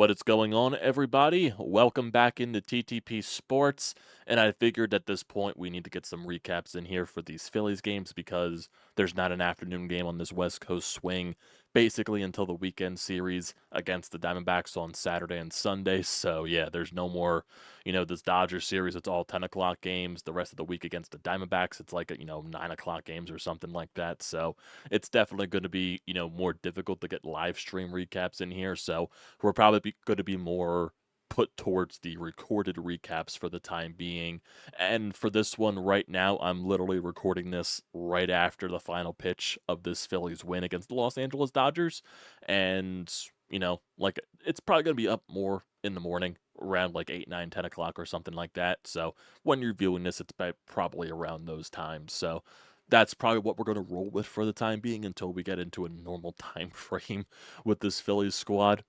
What is going on, everybody? Welcome back into TTP Sports. And I figured at this point we need to get some recaps in here for these Phillies games because there's not an afternoon game on this West Coast swing basically until the weekend series against the Diamondbacks on Saturday and Sunday. So, yeah, there's no more, this Dodgers series. It's all 10 o'clock games. The rest of the week against the Diamondbacks, it's like, 9 o'clock games or something like that. So, it's definitely going to be, more difficult to get live stream recaps in here. So, we're probably going to be more put towards the recorded recaps for the time being. And for this one right now, I'm literally recording this right after the final pitch of this Phillies win against the Los Angeles Dodgers. And, it's probably going to be up more in the morning, around like 8, 9, 10 o'clock or something like that. So when you're viewing this, it's probably around those times. So that's probably what we're going to roll with for the time being until we get into a normal time frame with this Phillies squad.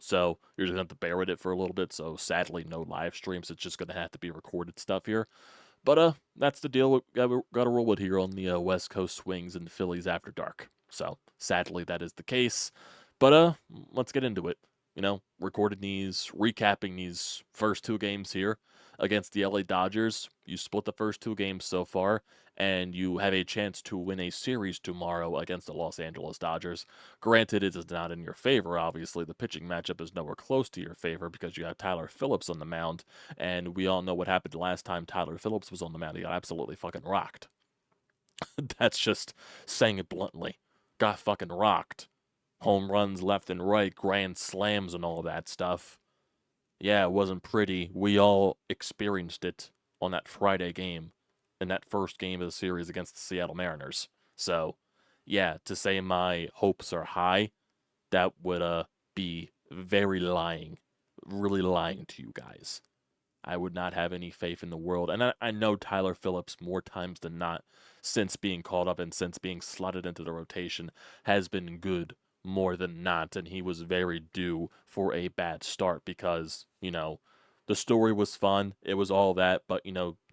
So you're just gonna have to bear with it for a little bit. So sadly, no live streams. It's just gonna have to be recorded stuff here. But that's the deal. We gotta roll with here on the West Coast swings and Phillies after dark. So sadly, that is the case. But let's get into it. Recapping these first two games here against the LA Dodgers. You split the first two games so far, and you have a chance to win a series tomorrow against the Los Angeles Dodgers. Granted, it is not in your favor, obviously. The pitching matchup is nowhere close to your favor because you have Tyler Phillips on the mound, and we all know what happened last time Tyler Phillips was on the mound. He got absolutely fucking rocked. That's just saying it bluntly. Got fucking rocked. Home runs left and right, grand slams and all that stuff. Yeah, it wasn't pretty. We all experienced it on that Friday game, in that first game of the series against the Seattle Mariners. So, yeah, to say my hopes are high, that would be very lying, really lying to you guys. I would not have any faith in the world. And I know Tyler Phillips more times than not, since being called up and since being slotted into the rotation, has been good more than not. And he was very due for a bad start because, the story was fun. It was all that, but,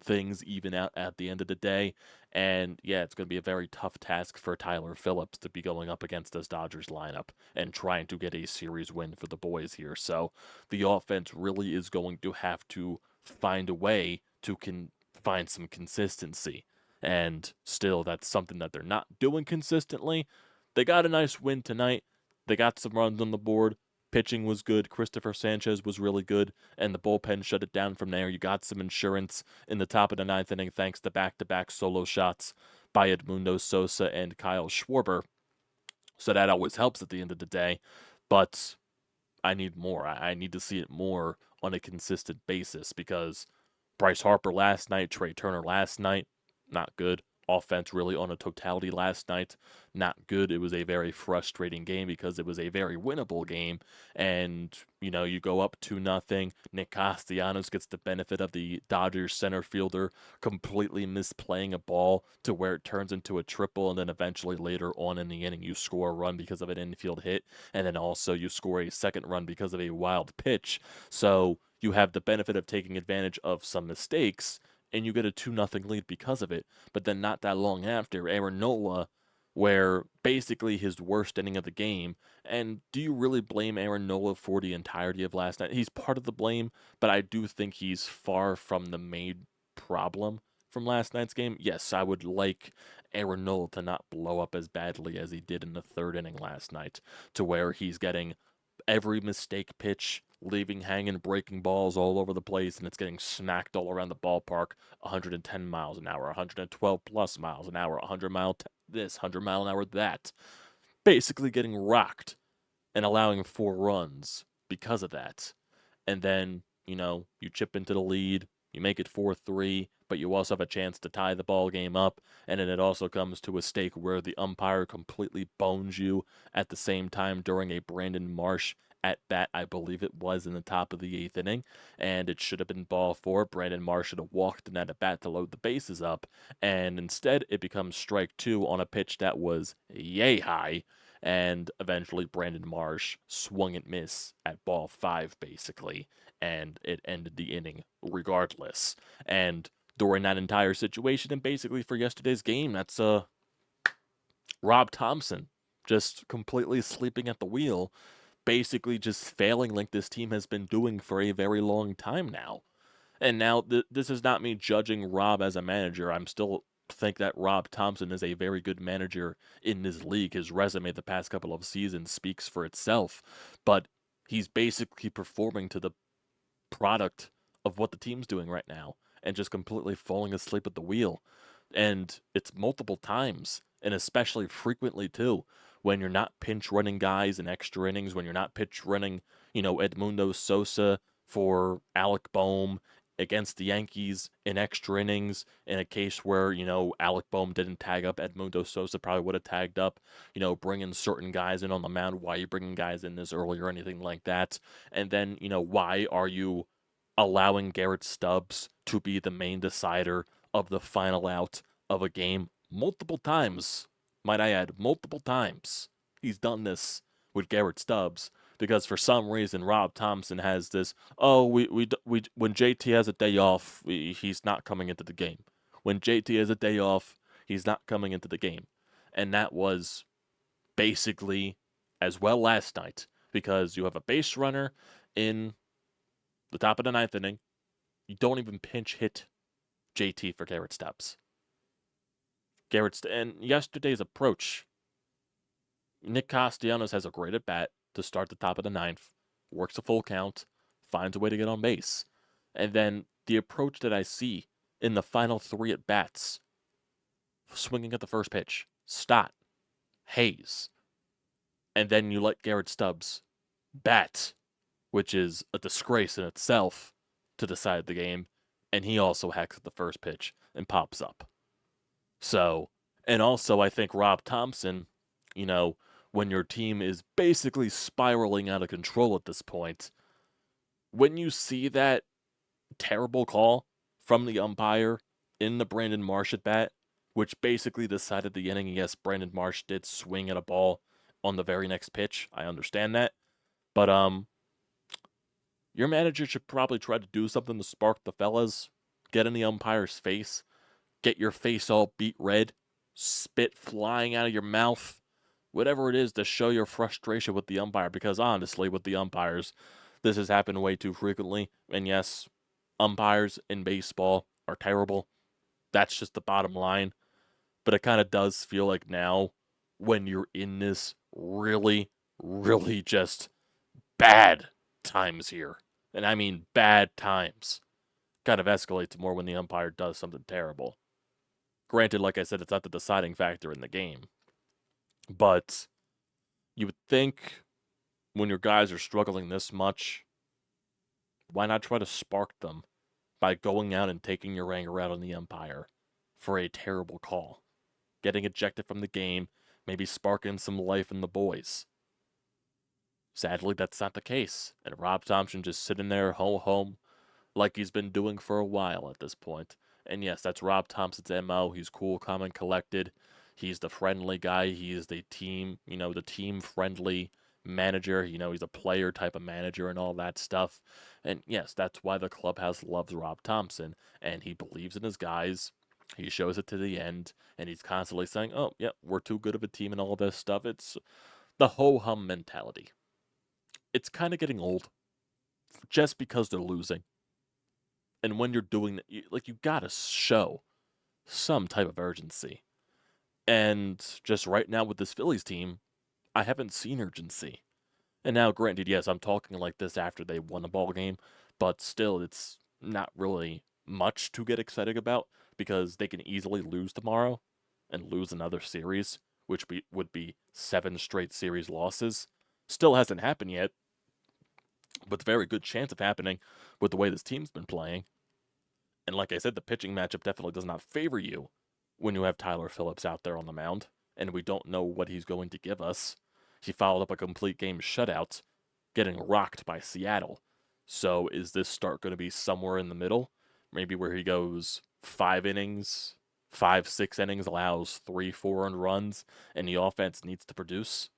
things even out at the end of the day. And yeah, it's going to be a very tough task for Tyler Phillips to be going up against this Dodgers lineup and trying to get a series win for the boys here. So the offense really is going to have to find a way to find some consistency. And still, that's something that they're not doing consistently. They got a nice win tonight. They got some runs on the board. Pitching was good. Christopher Sanchez was really good, and the bullpen shut it down from there. You got some insurance in the top of the ninth inning thanks to back-to-back solo shots by Edmundo Sosa and Kyle Schwarber. So that always helps at the end of the day. But I need more. I need to see it more on a consistent basis because Bryce Harper last night, Trey Turner last night, not good. Offense really on a totality last night, not good. It was a very frustrating game because it was a very winnable game. And, you go up 2-0. Nick Castellanos gets the benefit of the Dodgers center fielder completely misplaying a ball to where it turns into a triple. And then eventually later on in the inning, you score a run because of an infield hit. And then also you score a second run because of a wild pitch. So you have the benefit of taking advantage of some mistakes and you get a 2-0 lead because of it. But then not that long after, Aaron Nola, where basically his worst inning of the game. And do you really blame Aaron Nola for the entirety of last night? He's part of the blame, but I do think he's far from the main problem from last night's game. Yes, I would like Aaron Nola to not blow up as badly as he did in the third inning last night, to where he's getting every mistake pitch, leaving hanging, breaking balls all over the place, and it's getting smacked all around the ballpark. 110 miles an hour, 112 plus miles an hour, 100 mile this, 100 mile an hour that. Basically getting rocked and allowing 4 runs because of that. And then, you chip into the lead, you make it 4-3, but you also have a chance to tie the ball game up. And then it also comes to a stake where the umpire completely bones you at the same time during a Brandon Marsh at bat, I believe it was in the top of the 8th inning, and it should have been ball 4. Brandon Marsh should have walked in that at bat to load the bases up, and instead it becomes strike 2 on a pitch that was yay high, and eventually Brandon Marsh swung and miss at ball 5 basically, and it ended the inning regardless. And during that entire situation, and basically for yesterday's game, that's Rob Thomson just completely sleeping at the wheel basically just failing like this team has been doing for a very long time now. And now this is not me judging Rob as a manager. I'm still think that Rob Thomson is a very good manager in this league. His resume the past couple of seasons speaks for itself, but he's basically performing to the product of what the team's doing right now and just completely falling asleep at the wheel. And it's multiple times, and especially frequently too, when you're not pinch running guys in extra innings, when you're not pinch running, Edmundo Sosa for Alec Bohm against the Yankees in extra innings, in a case where, Alec Bohm didn't tag up, Edmundo Sosa probably would have tagged up, bringing certain guys in on the mound. Why are you bringing guys in this early or anything like that? And then, why are you allowing Garrett Stubbs to be the main decider of the final out of a game multiple times? Might I add, multiple times. He's done this with Garrett Stubbs because for some reason Rob Thomson has this. Oh, we when JT has a day off, he's not coming into the game. When JT has a day off, he's not coming into the game, and that was basically as well last night because you have a base runner in the top of the ninth inning. You don't even pinch hit JT for Garrett Stubbs. And yesterday's approach, Nick Castellanos has a great at bat to start the top of the ninth, works a full count, finds a way to get on base. And then the approach that I see in the final three at bats, swinging at the first pitch, Stott, Hayes, and then you let Garrett Stubbs bat, which is a disgrace in itself to decide the game, and he also hacks at the first pitch and pops up. So, and also I think Rob Thomson, when your team is basically spiraling out of control at this point, when you see that terrible call from the umpire in the Brandon Marsh at bat, which basically decided the inning, yes, Brandon Marsh did swing at a ball on the very next pitch. I understand that. But your manager should probably try to do something to spark the fellas, get in the umpire's face, get your face all beet red, spit flying out of your mouth, whatever it is to show your frustration with the umpire. Because honestly, with the umpires, this has happened way too frequently. And yes, umpires in baseball are terrible. That's just the bottom line. But it kind of does feel like now, when you're in this really, really just bad times here, and I mean bad times, kind of escalates more when the umpire does something terrible. Granted, like I said, it's not the deciding factor in the game. But you would think when your guys are struggling this much, why not try to spark them by going out and taking your anger out on the umpire for a terrible call? Getting ejected from the game, maybe sparking some life in the boys. Sadly, that's not the case. And Rob Thomson just sitting there home like he's been doing for a while at this point. And yes, that's Rob Thompson's MO. He's cool, calm, and collected. He's the friendly guy. He is the team friendly manager. He's a player type of manager and all that stuff. And yes, that's why the clubhouse loves Rob Thomson. And he believes in his guys. He shows it to the end. And he's constantly saying, oh, yeah, we're too good of a team and all this stuff. It's the ho-hum mentality. It's kind of getting old just because they're losing. And when you're doing that, you gotta show some type of urgency. And just right now with this Phillies team, I haven't seen urgency. And now, granted, yes, I'm talking like this after they won a ball game, but still, it's not really much to get excited about because they can easily lose tomorrow and lose another series, which would be 7 straight series losses. Still hasn't happened yet, but very good chance of happening with the way this team's been playing. And like I said, the pitching matchup definitely does not favor you when you have Tyler Phillips out there on the mound, and we don't know what he's going to give us. He followed up a complete game shutout, getting rocked by Seattle. So is this start going to be somewhere in the middle? Maybe where he goes 5 innings, 5-6 innings, allows 3-4 earned runs, and the offense needs to produce?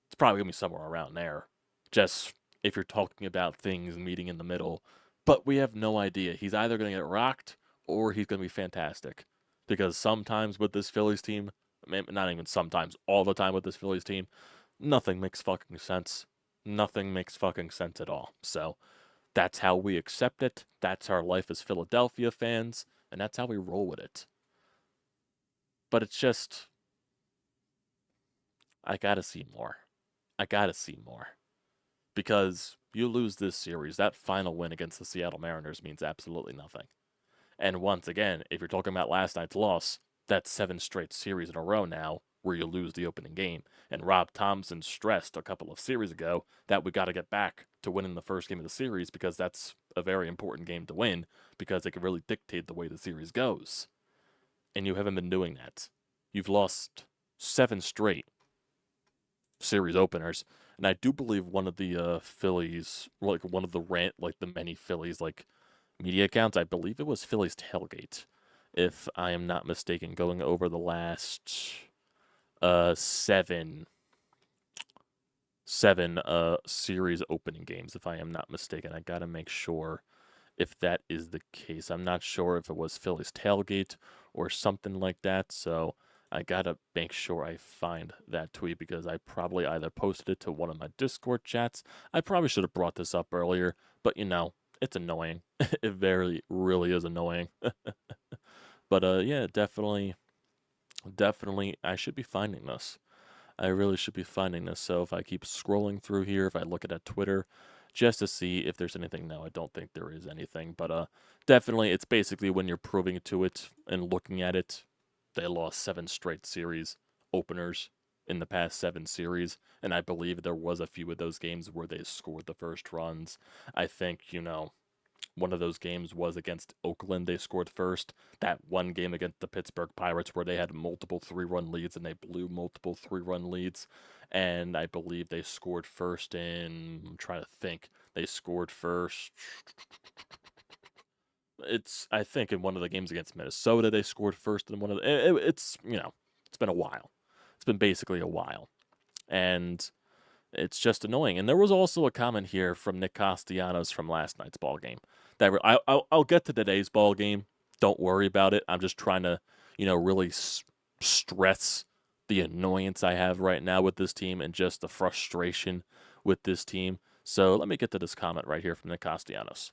It's probably going to be somewhere around there. Just if you're talking about things meeting in the middle. But we have no idea. He's either going to get rocked or he's going to be fantastic. Because sometimes with this Phillies team, not even sometimes, all the time with this Phillies team, nothing makes fucking sense. nothing makes fucking sense at all. So that's how we accept it. That's our life as Philadelphia fans, and that's how we roll with it. But it's just, I gotta see more. I gotta see more. Because you lose this series, that final win against the Seattle Mariners means absolutely nothing. And once again, if you're talking about last night's loss, that's 7 straight series in a row now where you lose the opening game. And Rob Thomson stressed a couple of series ago that we got to get back to winning the first game of the series because that's a very important game to win because it can really dictate the way the series goes. And you haven't been doing that. You've lost 7 straight series openers. And I do believe one of the Phillies, like one of the many Phillies, media accounts, I believe it was Phillies Tailgate, if I am not mistaken, going over the last seven series opening games, if I am not mistaken. I gotta make sure if that is the case. I'm not sure if it was Phillies Tailgate or something like that, so I gotta make sure I find that tweet because I probably either posted it to one of my Discord chats. I probably should have brought this up earlier, but it's annoying. It very really is annoying. But yeah, definitely, I should be finding this. I really should be finding this. So if I keep scrolling through here, if I look at Twitter, just to see if there's anything. No, I don't think there is anything. But definitely, it's basically when you're proving to it and looking at it, they lost 7 straight series openers in the past 7 series, and I believe there was a few of those games where they scored the first runs. I think one of those games was against Oakland. They scored first. That one game against the Pittsburgh Pirates where they had multiple 3-run leads and they blew multiple 3-run leads. And I believe they scored first I'm trying to think. They scored first. I think in one of the games against Minnesota, they scored first in one of the. It's been a while. It's been basically a while. And it's just annoying. And there was also a comment here from Nick Castellanos from last night's ball game. I'll get to today's ball game. Don't worry about it. I'm just trying to, really stress the annoyance I have right now with this team and just the frustration with this team. So let me get to this comment right here from Nick Castellanos.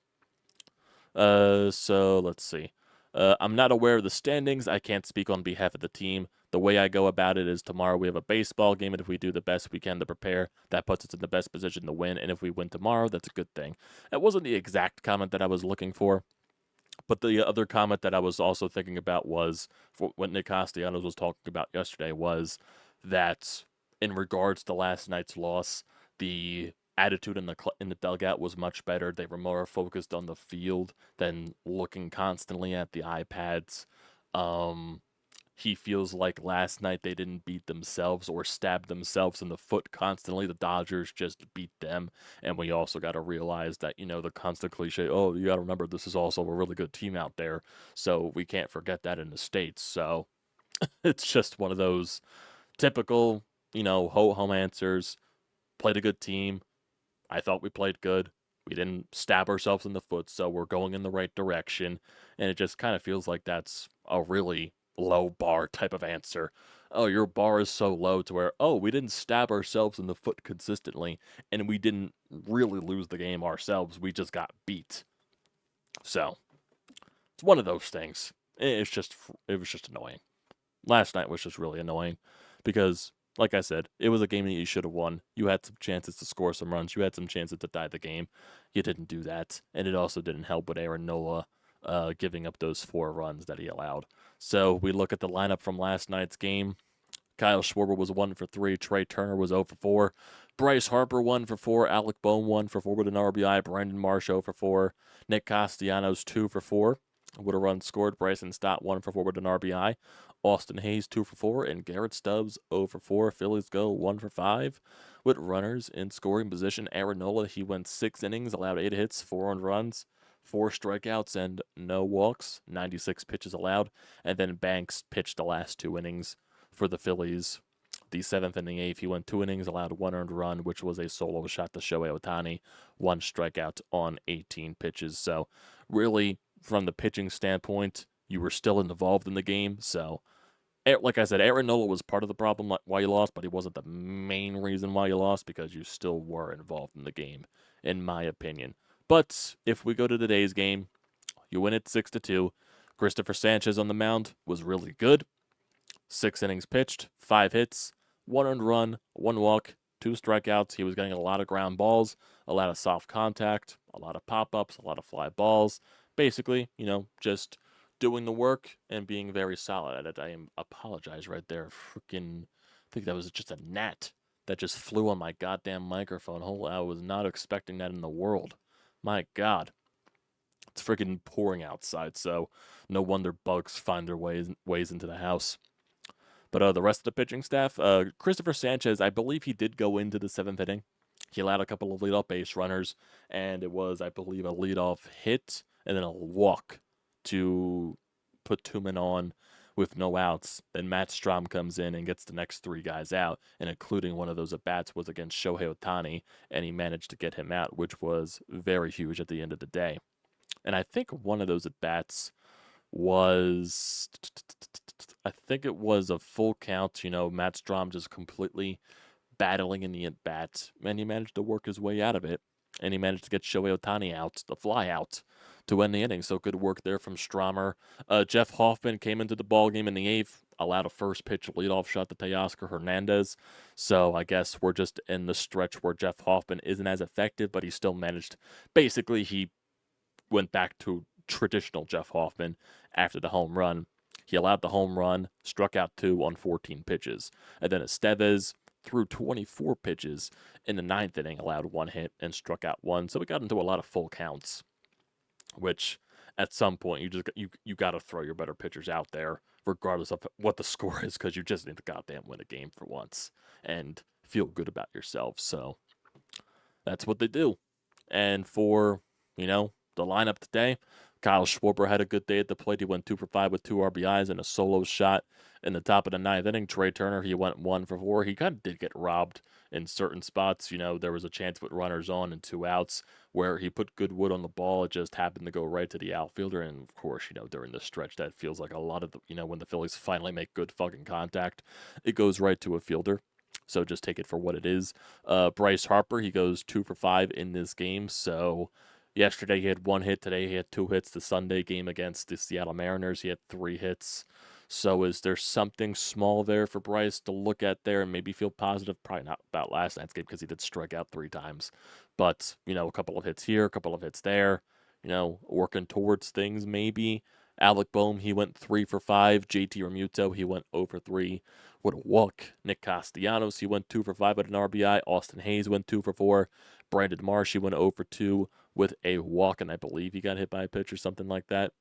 So let's see. I'm not aware of the standings. I can't speak on behalf of the team. The way I go about it is tomorrow we have a baseball game, and if we do the best we can to prepare, that puts us in the best position to win. And if we win tomorrow, that's a good thing. That wasn't the exact comment that I was looking for, but the other comment that I was also thinking about was what Nick Castellanos was talking about yesterday was that in regards to last night's loss, the attitude in the dugout was much better. They were more focused on the field than looking constantly at the iPads. He feels like last night they didn't beat themselves or stab themselves in the foot constantly. The Dodgers just beat them. And we also got to realize that, the constant cliche, oh, you got to remember this is also a really good team out there. So we can't forget that in the States. So it's just one of those typical, ho-hum answers. Played a good team. I thought we played good. We didn't stab ourselves in the foot, so we're going in the right direction. And it just kind of feels like that's a really low bar type of answer. Oh, your bar is so low to where, oh, we didn't stab ourselves in the foot consistently, and we didn't really lose the game ourselves. We just got beat. So, it's one of those things. It was just annoying. Last night was just really annoying because, like I said, it was a game that you should have won. You had some chances to score some runs. You had some chances to tie the game. You didn't do that, and it also didn't help with Aaron Nola giving up those 4 runs that he allowed. So we look at the lineup from last night's game. Kyle Schwarber was 1 for 3. Trey Turner was 0 for 4. Bryce Harper 1 for 4. Alec Bohm 1 for 4 with an RBI. Brandon Marsh 0 for 4. Nick Castellanos 2 for 4 with a run scored. Bryson Stott 1 for 4 with an RBI. Austin Hayes 2 for 4. And Garrett Stubbs 0 for 4. Phillies go 1 for 5 with runners in scoring position. Aaron Nola, he went 6 innings, allowed 8 hits, 4 earned runs, 4 strikeouts, and no walks. 96 pitches allowed. And then Banks pitched the last 2 innings for the Phillies. The 7th and the 8th, he went 2 innings, allowed 1 earned run, which was a solo shot to Shohei Ohtani, 1 strikeout on 18 pitches. So really, from the pitching standpoint, you were still involved in the game. So like I said, Aaron Nola was part of the problem why you lost, but he wasn't the main reason why you lost because you still were involved in the game, in my opinion. But if we go to today's game, you win it 6-2. Christopher Sanchez on the mound was really good. 6 innings pitched, 5 hits, 1 earned run, 1 walk, 2 strikeouts. He was getting a lot of ground balls, a lot of soft contact, a lot of pop ups, a lot of fly balls. Basically, just doing the work and being very solid at it. Apologize right there. Freaking, I think that was just a gnat that just flew on my goddamn microphone. I was not expecting that in the world. My God. It's freaking pouring outside, so no wonder bugs find their ways into the house. But the rest of the pitching staff, Christopher Sanchez, I believe he did go into the 7th inning. He allowed a couple of leadoff base runners, and it was, I believe, a leadoff hit and then a walk to put 2 men on with no outs. Then Matt Strahm comes in and gets the next 3 guys out, and including one of those at-bats was against Shohei Ohtani, and he managed to get him out, which was very huge at the end of the day. And I think one of those at-bats was, I think it was a full count. Matt Strahm just completely battling in the at bat, and he managed to work his way out of it. And he managed to get Shohei Ohtani out, the fly out, to end the inning. So good work there from Stromer. Jeff Hoffman came into the ball game in the 8th, allowed a first pitch leadoff shot to Teoscar Hernandez. So I guess we're just in the stretch where Jeff Hoffman isn't as effective, but he still managed. Basically, he went back to traditional Jeff Hoffman after the home run. He allowed the home run, struck out 2 on 14 pitches. And then Estevez threw 24 pitches in the 9th inning, allowed 1 hit, and struck out 1. So we got into a lot of full counts, which at some point you got to throw your better pitchers out there, regardless of what the score is, because you just need to goddamn win a game for once and feel good about yourself. So that's what they do. And for, the lineup today, Kyle Schwarber had a good day at the plate. He went 2 for 5 with 2 RBIs and a solo shot in the top of the 9th inning. Trey Turner, he went 1 for 4. He kind of did get robbed in certain spots. There was a chance with runners on and 2 outs where he put good wood on the ball. It just happened to go right to the outfielder. And of course, during this stretch, that feels like a lot of when the Phillies finally make good fucking contact, it goes right to a fielder. So just take it for what it is. Bryce Harper, he goes 2 for 5 in this game. So yesterday he had 1 hit. Today he had 2 hits. The Sunday game against the Seattle Mariners, he had 3 hits. So is there something small there for Bryce to look at there and maybe feel positive? Probably not about last night's game because he did strike out 3 times. But, a couple of hits here, a couple of hits there, working towards things maybe. Alec Boehm, he went 3 for 5. JT Realmuto, he went 0 for 3 with a walk. Nick Castellanos, he went 2 for 5 with an RBI. Austin Hayes went 2 for 4. Brandon Marsh, he went 0 for 2 with a walk, and I believe he got hit by a pitch or something like that.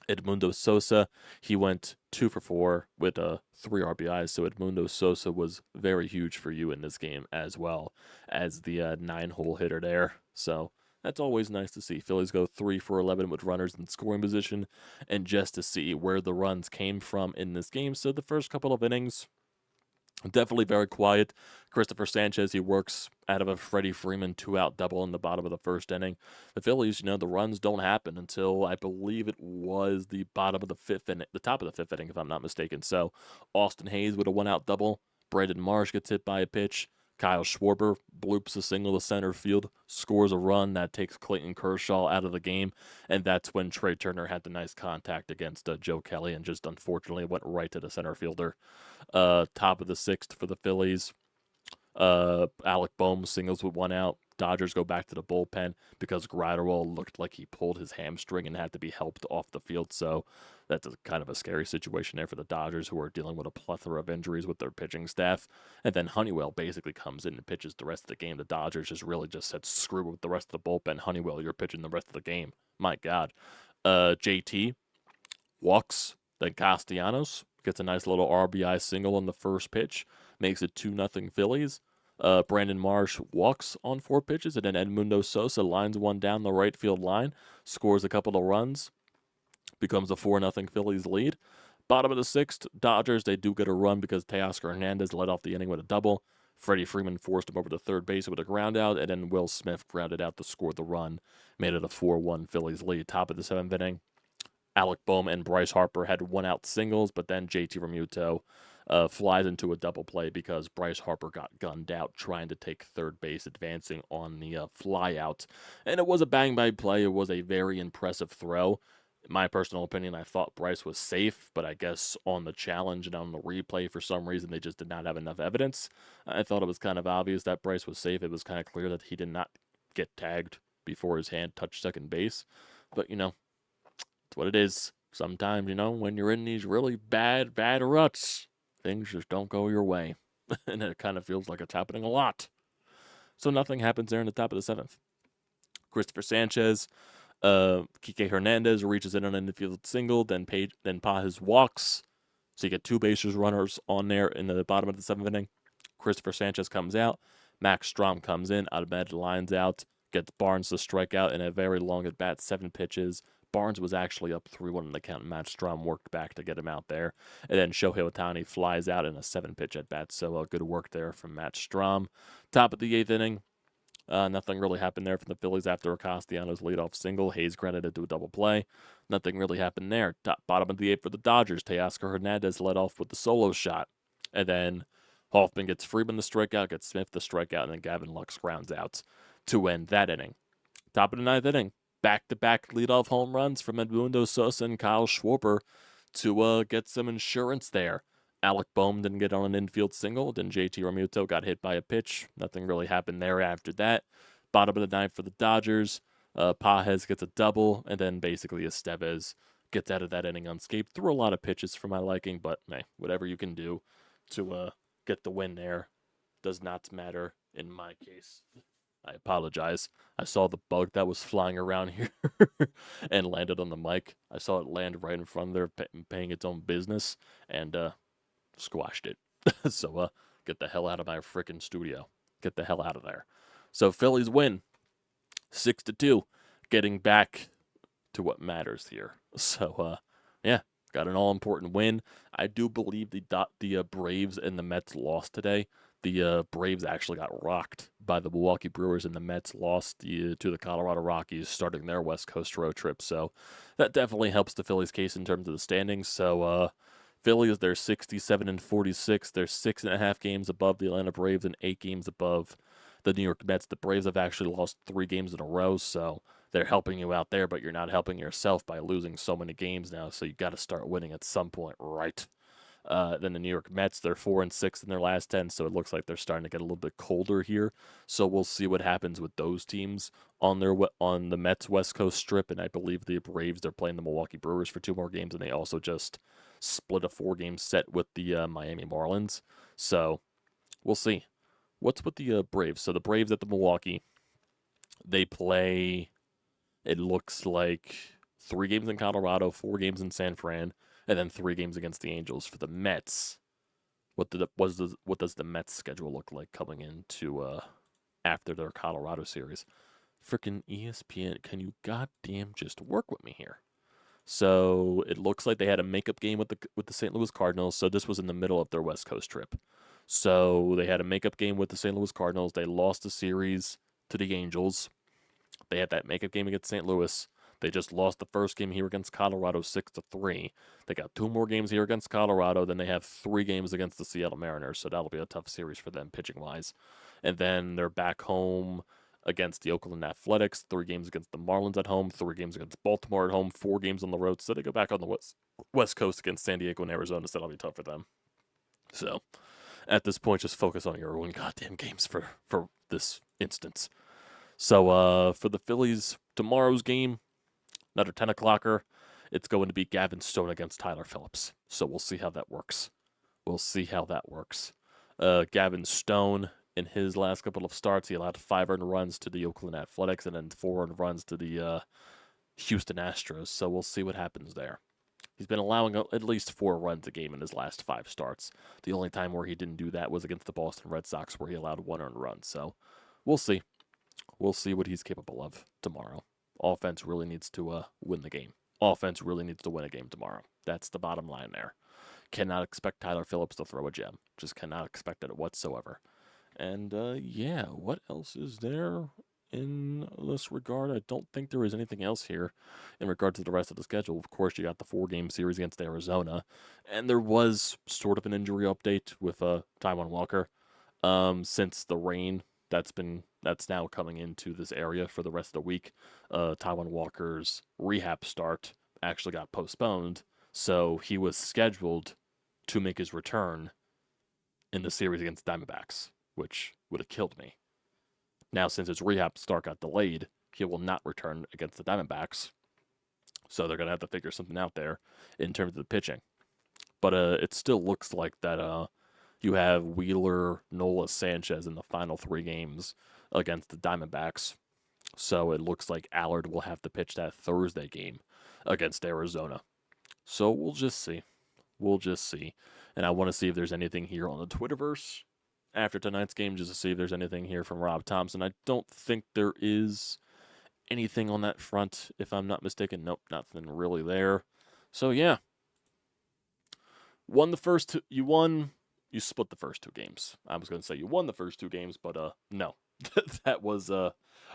Edmundo Sosa, he went 2 for 4 with 3 RBIs. So Edmundo Sosa was very huge for you in this game as well as the 9-hole hitter there. So that's always nice to see. Phillies go 3 for 11 with runners in scoring position, and just to see where the runs came from in this game. So the first couple of innings, definitely very quiet. Christopher Sanchez, he works out of a Freddie Freeman 2-out double in the bottom of the 1st inning. The Phillies, the runs don't happen until I believe it was the bottom of the 5th inning, the top of the 5th inning, if I'm not mistaken. So Austin Hayes with a 1-out double. Brandon Marsh gets hit by a pitch. Kyle Schwarber bloops a single to center field, scores a run that takes Clayton Kershaw out of the game, and that's when Trey Turner had the nice contact against Joe Kelly and just unfortunately went right to the center fielder. Top of the 6th for the Phillies. Alec Boehm singles with 1 out. Dodgers go back to the bullpen because Gratterall looked like he pulled his hamstring and had to be helped off the field. So that's kind of a scary situation there for the Dodgers, who are dealing with a plethora of injuries with their pitching staff. And then Honeywell basically comes in and pitches the rest of the game. The Dodgers just said, screw with the rest of the bullpen. Honeywell, you're pitching the rest of the game. My God. JT walks. Then Castellanos gets a nice little RBI single on the first pitch. Makes it 2-0 Phillies. Brandon Marsh walks on 4 pitches, and then Edmundo Sosa lines one down the right field line, scores a couple of runs, becomes a 4-0 Phillies lead. Bottom of the 6th, Dodgers, they do get a run because Teoscar Hernandez led off the inning with a double. Freddie Freeman forced him over to third base with a ground out, and then Will Smith grounded out to score the run, made it a 4-1 Phillies lead. Top of the 7th inning, Alec Bohm and Bryce Harper had one out singles, but then JT Realmuto flies into a double play because Bryce Harper got gunned out trying to take third base, advancing on the fly out. And it was a bang bang play. It was a very impressive throw. In my personal opinion, I thought Bryce was safe, but I guess on the challenge and on the replay, for some reason, they just did not have enough evidence. I thought it was kind of obvious that Bryce was safe. It was kind of clear that he did not get tagged before his hand touched second base. But, it's what it is. Sometimes, when you're in these really bad ruts, things just don't go your way. And it kind of feels like it's happening a lot. So nothing happens there in the top of the seventh. Christopher Sanchez, Kike Hernandez reaches in on an infield single, then Pages walks. So you get two bases runners on there in the bottom of the seventh inning. Christopher Sanchez comes out. Max Strom comes in, automatic lines out, gets Barnes to strike out in a very long at bat, 7 pitches. Barnes was actually up 3-1 in the count, and Matt Strom worked back to get him out there. And then Shohei Ohtani flies out in a 7-pitch at bat, so good work there from Matt Strom. Top of the 8th inning, nothing really happened there from the Phillies after Castellanos' leadoff single. Hayes credited to a double play. Nothing really happened there. Bottom of the 8th for the Dodgers. Teoscar Hernandez led off with the solo shot. And then Hoffman gets Freeman the strikeout, gets Smith the strikeout, and then Gavin Lux grounds out to end that inning. Top of the 9th inning, back-to-back leadoff home runs from Edmundo Sosa and Kyle Schwarber to get some insurance there. Alec Bohm didn't get on an infield single. Then JT Realmuto got hit by a pitch. Nothing really happened there after that. Bottom of the 9th for the Dodgers. Pages gets a double, and then basically Estevez gets out of that inning unscathed. Threw a lot of pitches for my liking, but whatever you can do to get the win there does not matter in my case. I apologize. I saw the bug that was flying around here and landed on the mic. I saw it land right in front of there, paying its own business, and squashed it. So get the hell out of my freaking studio. Get the hell out of there. So Phillies win 6-2, getting back to what matters here. So got an all-important win. I do believe the Braves and the Mets lost today. The Braves actually got rocked by the Milwaukee Brewers, and the Mets lost to the Colorado Rockies, starting their West Coast road trip. So that definitely helps the Phillies' case in terms of the standings. So Phillies, they're 67-46. They're 6.5 games above the Atlanta Braves and 8 games above the New York Mets. The Braves have actually lost 3 games in a row, so they're helping you out there, but you're not helping yourself by losing so many games now, so you got to start winning at some point, right? Then the New York Mets, they're 4-6 in their last 10, so it looks like they're starting to get a little bit colder here. So we'll see what happens with those teams on the Mets West Coast strip, and I believe the Braves, they're playing the Milwaukee Brewers for 2 more games, and they also just split a 4-game set with the Miami Marlins. So we'll see. What's with the Braves? So the Braves at the Milwaukee, they play, it looks like 3 games in Colorado, 4 games in San Fran, and then 3 games against the Angels. For the Mets, what does the Mets schedule look like coming into after their Colorado series? Freaking ESPN, can you goddamn just work with me here? So it looks like they had a makeup game with the St. Louis Cardinals. So this was in the middle of their West Coast trip. So they had a makeup game with the St. Louis Cardinals. They lost the series to the Angels. They had that makeup game against St. Louis. They just lost the first game here against Colorado 6-3. They got 2 more games here against Colorado. Then they have 3 games against the Seattle Mariners. So that'll be a tough series for them pitching-wise. And then they're back home against the Oakland Athletics, 3 games against the Marlins at home, 3 games against Baltimore at home, 4 games on the road. So they go back on the West Coast against San Diego and Arizona. So that'll be tough for them. So at this point, just focus on your own goddamn games for this instance. So for the Phillies, tomorrow's game, another 10 o'clocker, it's going to be Gavin Stone against Tyler Phillips. So we'll see how that works. Gavin Stone, in his last couple of starts, he allowed 5 earned runs to the Oakland Athletics and then 4 earned runs to the Houston Astros. So we'll see what happens there. He's been allowing at least 4 runs a game in his last 5 starts. The only time where he didn't do that was against the Boston Red Sox, where he allowed 1 earned run. So we'll see. We'll see what he's capable of tomorrow. Offense really needs to win the game. Offense really needs to win a game tomorrow. That's the bottom line there. Cannot expect Tyler Phillips to throw a gem. Just cannot expect it whatsoever. And what else is there in this regard. I don't think there is anything else here in regard to the rest of the schedule. Of course, you got the 4-game series against Arizona, and there was sort of an injury update with Taijuan Walker. Since the rain that's now coming into this area for the rest of the week, Taijuan Walker's rehab start actually got postponed, so he was scheduled to make his return in the series against Diamondbacks, which would have killed me. Now, since his rehab start got delayed, he will not return against the Diamondbacks, so they're gonna have to figure something out there in terms of the pitching. But it still looks like that you have Wheeler, Nola, Sanchez in the final 3 games against the Diamondbacks. So it looks like Allard will have to pitch that Thursday game against Arizona. So we'll just see. We'll just see. And I want to see if there's anything here on the Twitterverse after tonight's game, just to see if there's anything here from Rob Thomson. I don't think there is anything on that front, if I'm not mistaken. Nope, nothing really there. So yeah. Won the first two. You split the first 2 games. I was going to say you won the first 2 games, but no. That was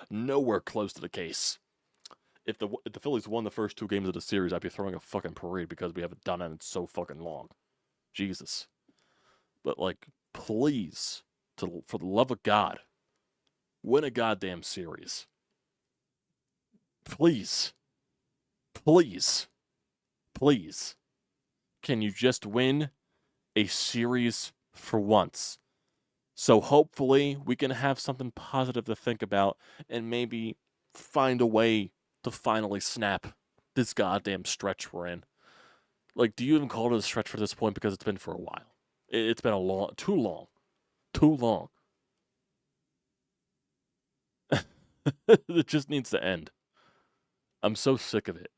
nowhere close to the case. If the Phillies won the first 2 games of the series, I'd be throwing a fucking parade because we haven't done it in so fucking long. Jesus. But like, please, for the love of God, win a goddamn series. Please. Please. Please. Can you just win a series for once? So hopefully we can have something positive to think about and maybe find a way to finally snap this goddamn stretch we're in. Like, do you even call it a stretch for this point? Because it's been for a while. It's been too long. It just needs to end. I'm so sick of it.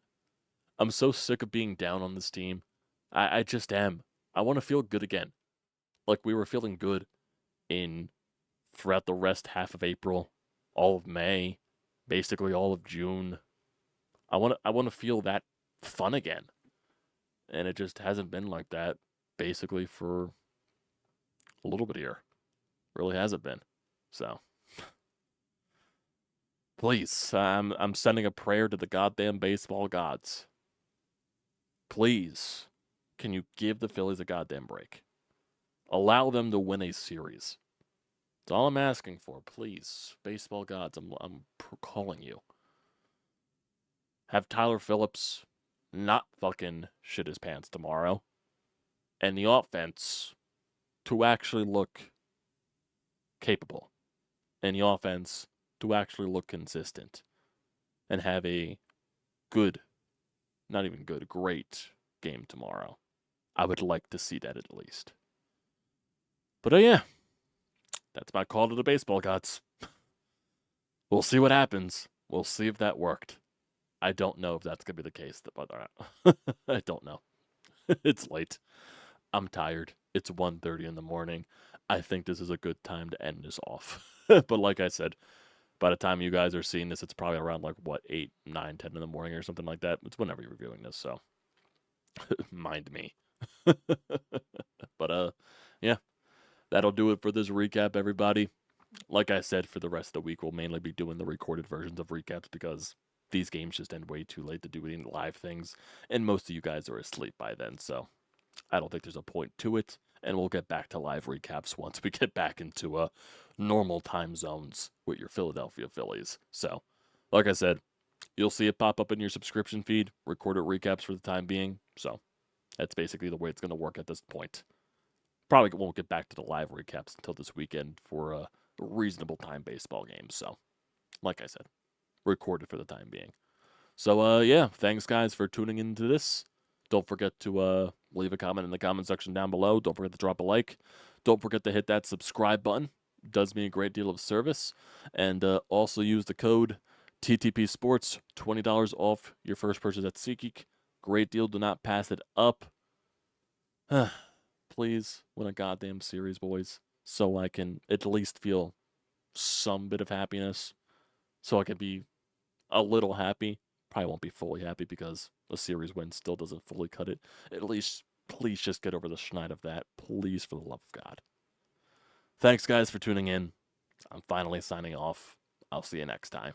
I'm so sick of being down on this team. I just am. I want to feel good again. Like we were feeling good throughout the rest half of April, all of May, basically all of June. I want to feel that fun again. And it just hasn't been like that basically for a little bit here. Really hasn't been. So please, I'm sending a prayer to the goddamn baseball gods. Please, can you give the Phillies a goddamn break? Allow them to win a series. That's all I'm asking for. Please, baseball gods, I'm calling you. Have Tyler Phillips not fucking shit his pants tomorrow, and the offense to actually look capable, and the offense to actually look consistent, and have a good, not even good, great game tomorrow. I would like to see that at least. But yeah, that's my call to the baseball gods. We'll see what happens. We'll see if that worked. I don't know if that's going to be the case. I don't know. It's late. I'm tired. It's 1:30 in the morning. I think this is a good time to end this off. But like I said, by the time you guys are seeing this, it's probably around 8, 9, 10 in the morning or something like that. It's whenever you're reviewing this, so mind me. But yeah, that'll do it for this recap, everybody. Like I said, for the rest of the week, we'll mainly be doing the recorded versions of recaps because these games just end way too late to do any live things, and most of you guys are asleep by then, so I don't think there's a point to it, and we'll get back to live recaps once we get back into normal time zones with your Philadelphia Phillies. So, like I said, you'll see it pop up in your subscription feed, recorded recaps for the time being, so that's basically the way it's going to work at this point. Probably won't get back to the live recaps until this weekend for a reasonable time baseball game, so like I said, recorded for the time being. So, yeah, thanks, guys, for tuning into this. Don't forget to leave a comment in the comment section down below. Don't forget to drop a like. Don't forget to hit that subscribe button. It does me a great deal of service. And also use the code TTPSPORTS, $20 off your first purchase at SeatGeek. Great deal. Do not pass it up. Please win a goddamn series, boys, so I can at least feel some bit of happiness. So I can be a little happy. Probably won't be fully happy because a series win still doesn't fully cut it. At least, please just get over the schneid of that. Please, for the love of God. Thanks, guys, for tuning in. I'm finally signing off. I'll see you next time.